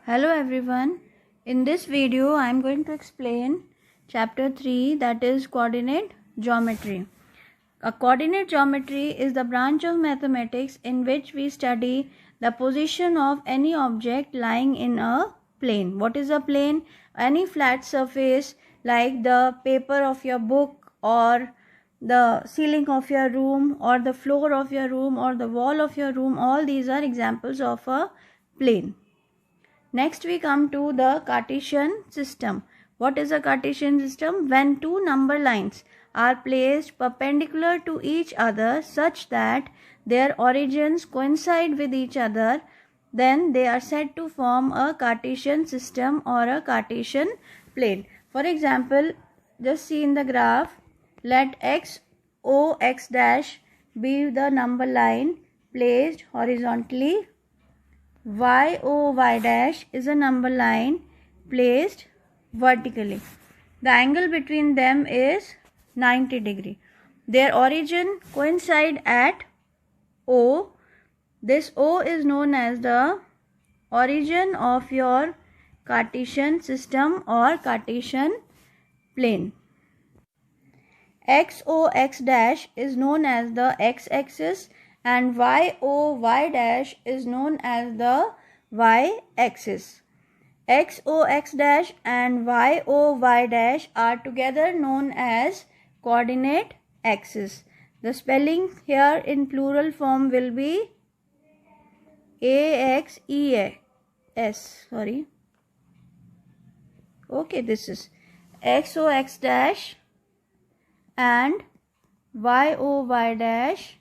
Hello everyone. In this video I am going to explain chapter 3, that is coordinate geometry. A coordinate geometry is the branch of mathematics in which we study the position of any object lying in a plane. What is a plane? Any flat surface like the paper of your book or the ceiling of your room or the floor of your room or the wall of your room. All these are examples of a plane. Next we come to the Cartesian system. What is a Cartesian system? When two number lines are placed perpendicular to each other such that their origins coincide with each other, then they are said to form a Cartesian system or a Cartesian plane. For example, just see in the graph, let x o x dash be the number line placed horizontally. Y o y dash is a number line placed vertically. The angle between them is 90 degree. Their origin coincide at O. This O is known as the origin of your Cartesian system or Cartesian plane. X o x dash is known as the x-axis and y o y dash is known as the y-axis. X o x dash and y o y dash are together known as coordinate axis. The spelling here in plural form will be AXES. Okay, this is x o x dash and y o y dash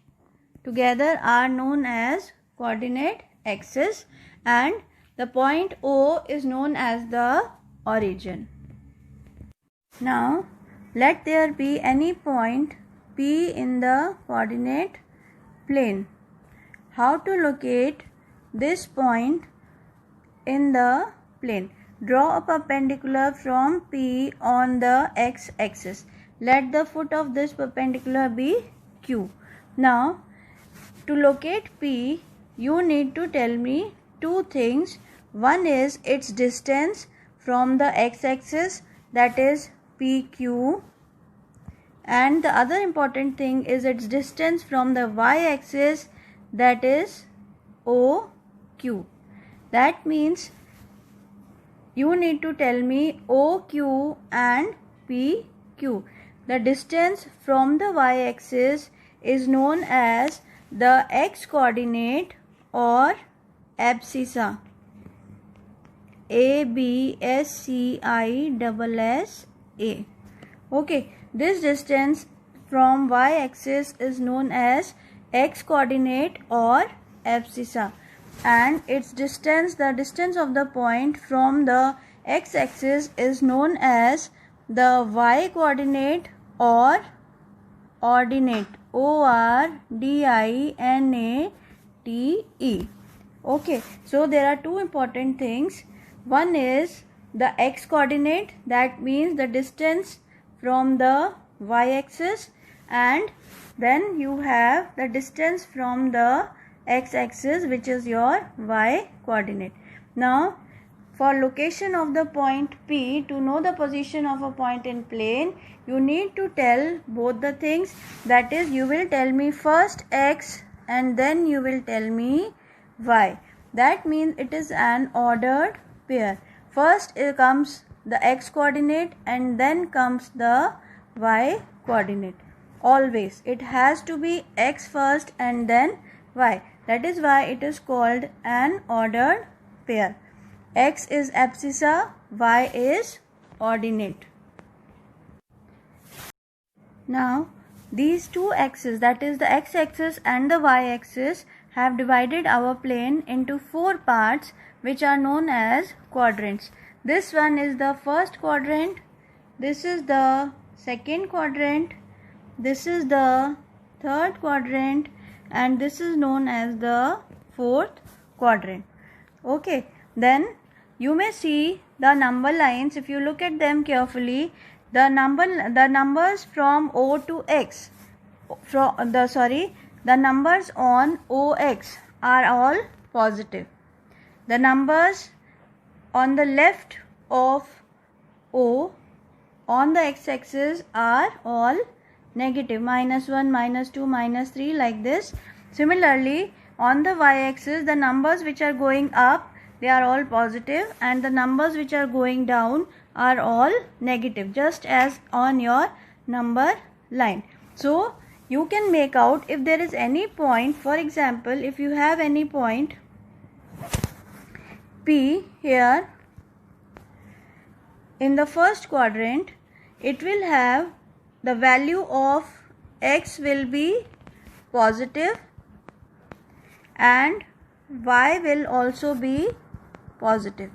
together are known as coordinate axis and the point O is known as the origin. Now let there be any point P in the coordinate plane. How to locate this point in the plane? Draw a perpendicular from P on the x-axis. Let the foot of this perpendicular be Q. Now, to locate P, you need to tell me two things. One is its distance from the x-axis, that is PQ, and the other important thing is its distance from the y-axis, that is OQ. That means you need to tell me OQ and PQ. The distance from the y-axis is known as the x-coordinate or abscissa. ABSCISSA. Okay, this distance from y-axis is known as x-coordinate or abscissa, and its distance, the distance of the point from the x-axis, is known as the y-coordinate or ordinate. ORDINATE. Okay, so there are two important things. One is the x-coordinate, that means the distance from the y-axis, and then you have the distance from the x-axis, which is your y-coordinate. Now, for location of the point P, to know the position of a point in plane, you need to tell both the things. That is, you will tell me first x and then you will tell me y. That means it is an ordered pair. First comes the x coordinate and then comes the y coordinate. Always it has to be x first and then y. That is why it is called an ordered pair. X is abscissa, y is ordinate. Now, these two axes, that is the x-axis and the y-axis, have divided our plane into four parts which are known as quadrants. This one is the first quadrant, this is the second quadrant, this is the third quadrant, and this is known as the fourth quadrant. Okay, then you may see the number lines. If you look at them carefully, the numbers from O to X, the numbers on OX are all positive. The numbers on the left of O on the x-axis are all negative, -1, -2, -3, like this. Similarly, on the y-axis, the numbers which are going up, they are all positive, and the numbers which are going down are all negative, just as on your number line. So you can make out if there is any point. For example, if you have any point P here in the first quadrant, it will have the value of x will be positive and y will also be positive.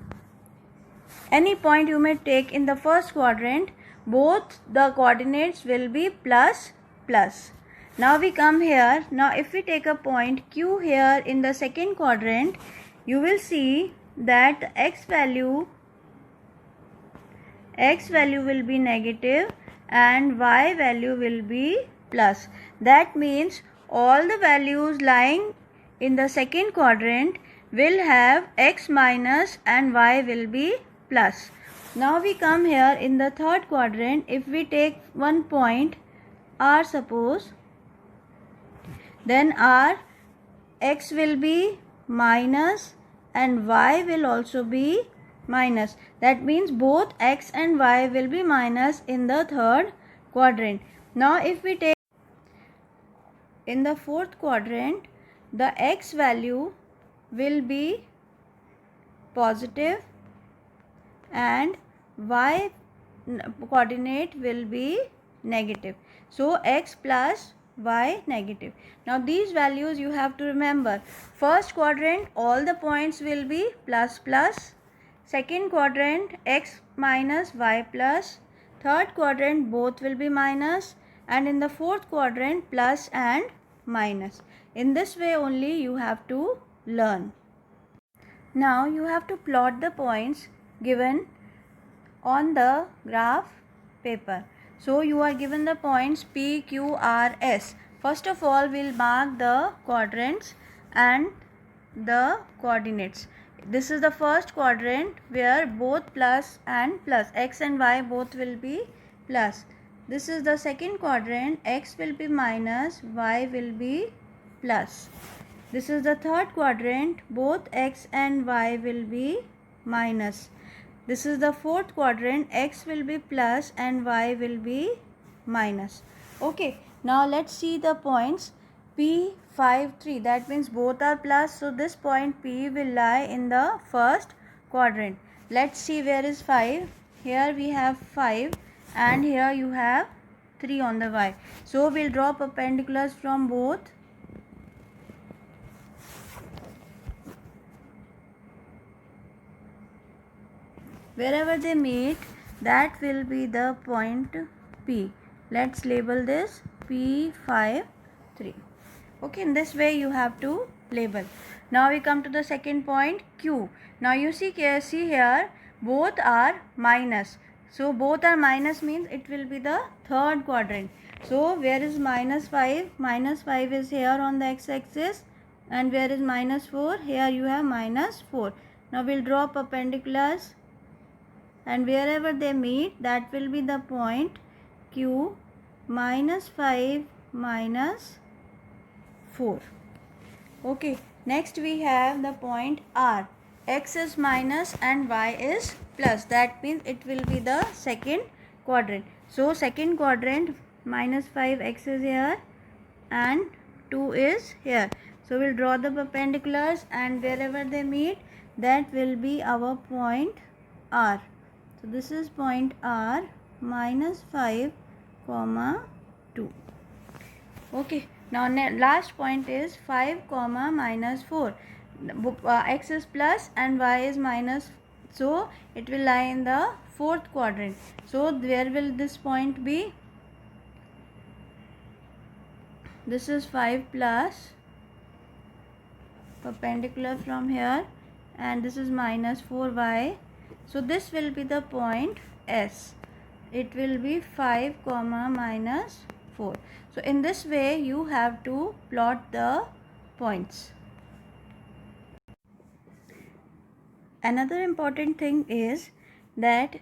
Any point you may take in the first quadrant, both the coordinates will be plus plus. Now we come here. Now if we take a point Q here in the second quadrant, you will see that x value will be negative and y value will be plus. That means all the values lying in the second quadrant will have x minus and y will be plus. Now we come here in the third quadrant. If we take one point R, suppose, then our x will be minus and y will also be minus. That means both x and y will be minus in the third quadrant. Now if we take in the fourth quadrant, the x value will be positive and y coordinate will be negative. So x plus y negative. Now these values you have to remember. First quadrant, all the points will be plus plus. Second quadrant, x minus y plus. Third quadrant, both will be minus. And in the fourth quadrant, plus and minus. In this way only you have to learn. Now you have to plot the points given on the graph paper. So you are given the points P, Q, R, S. First of all, we'll mark the quadrants and the coordinates. This is the first quadrant where both plus and plus, x and y both will be plus. This is the second quadrant, x will be minus, y will be plus. This is the third quadrant, both x and y will be minus. This is the fourth quadrant, x will be plus and y will be minus. Okay, now let's see the points P, 5, 3. That means both are plus. So this point P will lie in the first quadrant. Let's see where is 5. Here we have 5 and here you have 3 on the y. So we'll draw perpendiculars from both. Wherever they meet, that will be the point P. Let's label this P5, 3. Okay, in this way you have to label. Now we come to the second point Q. Now you see here, both are minus. So both are minus means it will be the third quadrant. So where is minus 5? Minus 5 is here on the x-axis. And where is minus 4? Here you have minus 4. Now we'll draw perpendiculars. And wherever they meet, that will be the point Q, minus 5 minus 4. Okay, next we have the point R. X is minus and y is plus. That means it will be the second quadrant. So second quadrant, minus 5x is here and 2 is here. So we'll draw the perpendiculars and wherever they meet, that will be our point R. So this is point R, minus 5, 2. Okay, now last point is 5, minus 4. X is plus and y is minus. So it will lie in the fourth quadrant. So where will this point be? This is 5 plus, perpendicular from here, and this is minus 4y. So this will be the point S. It will be 5, minus 4. So in this way you have to plot the points. another important thing is that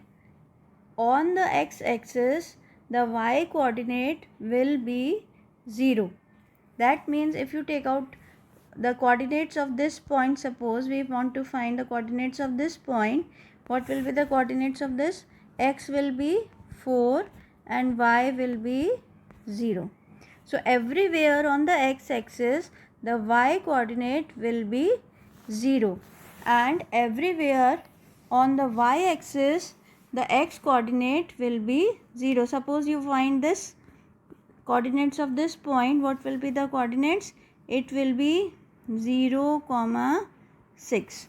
on the x-axis the y coordinate will be 0. That means if you take out the coordinates of this point, suppose we want to find the coordinates of this point, what will be the coordinates of this? X will be 4 and y will be 0. So everywhere on the x-axis the y coordinate will be 0, and everywhere on the y-axis the x coordinate will be 0. Suppose you find this coordinates of this point, what will be the coordinates? It will be 0, 6.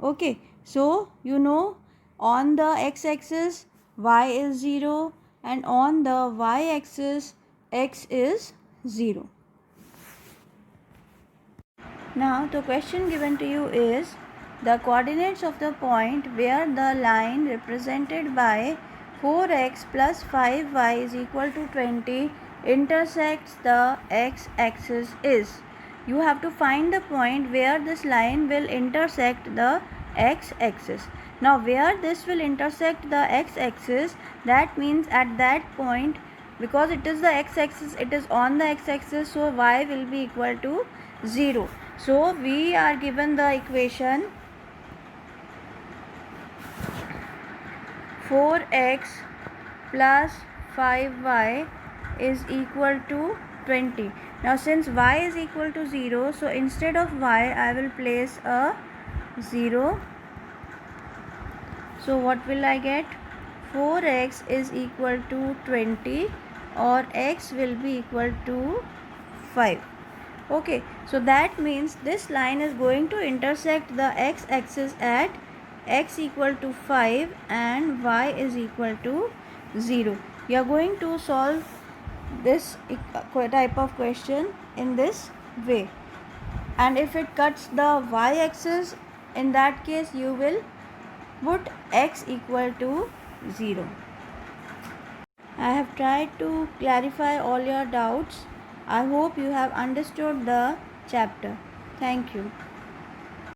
Okay, so you know on the x-axis y is 0 and on the y-axis x is 0. Now the question given to you is the coordinates of the point where the line represented by 4x plus 5y is equal to 20 intersects the x-axis is. You have to find the point where this line will intersect the x-axis. Now where this will intersect the x-axis, that means at that point, because it is the x-axis, it is on the x-axis, so y will be equal to 0. So we are given the equation 4x plus 5y is equal to 20. Now since y is equal to 0, so instead of y I will place a 0. So what will I get? 4x is equal to 20 or x will be equal to 5. Okay, so that means this line is going to intersect the x-axis at x equal to 5 and y is equal to 0. You are going to solve this type of question in this way, and if it cuts the y-axis, in that case you will put x equal to 0. I have tried to clarify all your doubts. I hope you have understood the chapter. Thank you.